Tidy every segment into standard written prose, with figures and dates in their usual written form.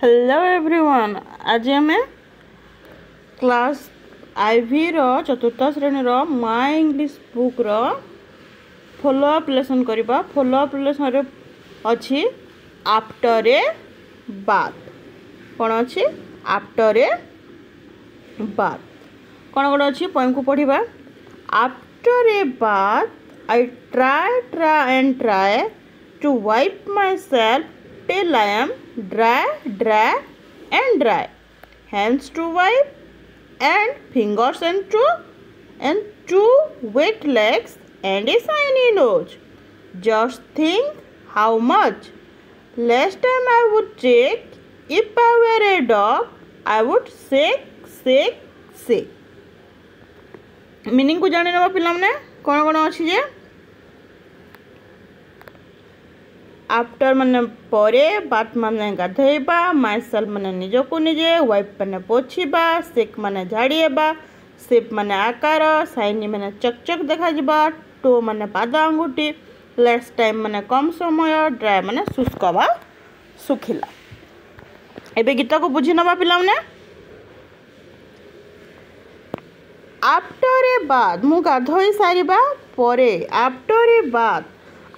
Hello everyone. आज आम class ivy चतुर्थ श्रेणी my English book follow up lesson करवा। फॉलोअप लेसन अच्छी आफ्टर ए बाथ। कौन अच्छी आफ्टर ए बाथ कौन कौन अच्छी पोएम को पढ़ा। After a bath I try to wipe myself till I am dry and dry. Hands to wipe and fingers and two wet legs and a shiny nose. Just think how much less time I would take if I were a dog. I would shake. Meaning को जाने नवा पिला मने कौन कौन अच्छी जे after माने परे बात माने गाधेबा माइसेल्फ माने निजको निजे वाइप माने पोछिबा सेक माने झाड़ीबा सेप माने आकार साइनी माने चकचक देखा जिबा टो माने पाद अंगुठी लेस टाइम माने कम समय ड्राई माने शुष्क बा सुखिला। एबे गीत को बुझी नबा पिला माने आफ्टर ए बाथ मु गाधोई सारिबा परे after a bath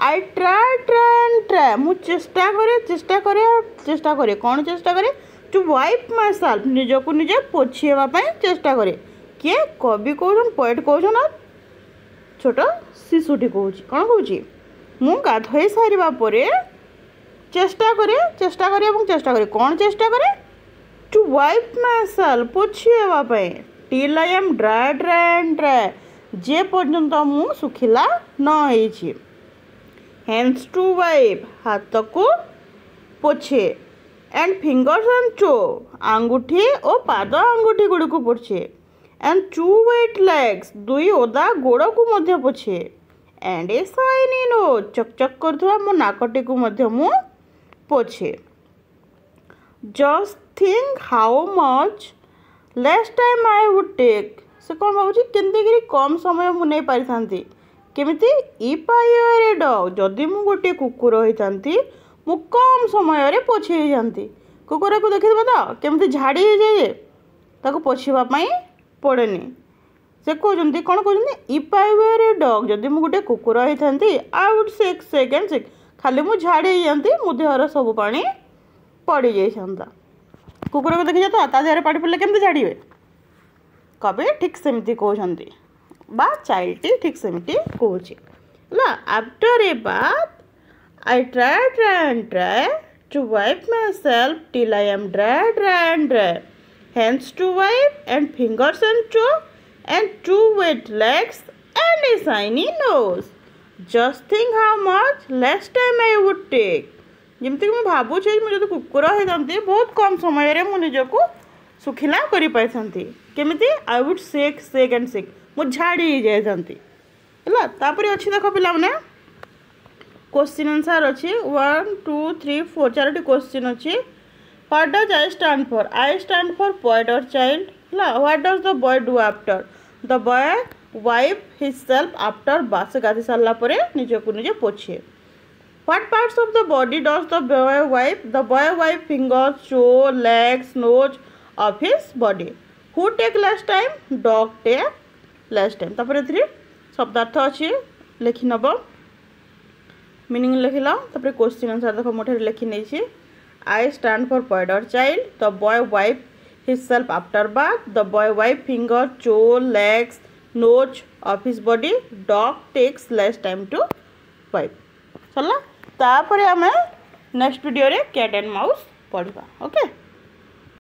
I try मु चेष्टा करे कौन चेष्टा करे टू वाइप माई सेल्फ निजको निजे पोछिवा चेष्टा करे। किए कवि कौन पोएट कौन छोट शिशुटी कौन कौची मु गाधोई सारिबा परे चेष्टा करे कौन चेष्टा करे टू वाइप माई सेल्फ पोछिवा टिल आई एम ड्राई जे पर्यंत मु सुखिला न होइछि। हैंड्स टू वाइप हाथ को पोछे एंड फिंगर्स एंड टो आंगुठी और पाद आंगुठी गुड़ को पोछे एंड टू वेट लेग्स दुई ओदा गोड़ को मध्य पोछे एंड ए शाइनी नोज चकचक करथुवा मो नाकटी को मध्य मु पोछे। Just think how much less time I would take से कौन भावुची केमती कम समय मु नहीं पारि थांती केमिति if I were a dog जदि मु गोटे कुकुर होता मु कम समय रे पोछे जाती कुकुर को देखिए तो केमिति झाड़ी हो जाए ताको पोछापी पड़ेनी से कहते कौन कहते if I were a dog जदि मु गोटे कुकुर होता I would shake and shake खाली मु झाड़ी जाती मो देहर सब पानी पड़ जाता कुकुर को देखिए तो देहर पानी पड़े केमती झाड़े कवि ठीक सेमती कहते बा चाइल्ड ठीक सेमती कहूँ after a bath I try to wipe myself till I am dry hands to wipe and fingers and to wet legs and a shiny nose. Just think how much less time I would take जमती मुझे भावुचे मुझे कुकुर होता बहुत कम समय मु निजको सुखिला कर पाई केमिति I would shake and shake मु झाड़ी जाती है। अच्छी देख पिला मैंने क्वेश्चन आंसर अच्छी 1 2 3 4 4 क्वेश्चन अच्छी। What does I stand for? I stand for poet और child. What does the boy do after? The boy wipe himself after bath से गाधी सारा पर निजको निजे पोछे। What parts of the body does the boy wipe? The boy wipe fingers toe legs nose of his body. Who take less time? Dog take less time. तापर 3 शब्दार्थ अच्छी लिखि नब मीनिंग लिखल तापर क्वेश्चन आंसर देख मोटे लिखि नहीं। आई स्टैंड फॉर पोएट और child. The boy wipe himself after bath. The boy wipe finger toe legs nose of his body. Dog takes less time to wipe. सरला तापर आम नेक्स्ट वीडियो रे cat and mouse पढ़ा। Okay.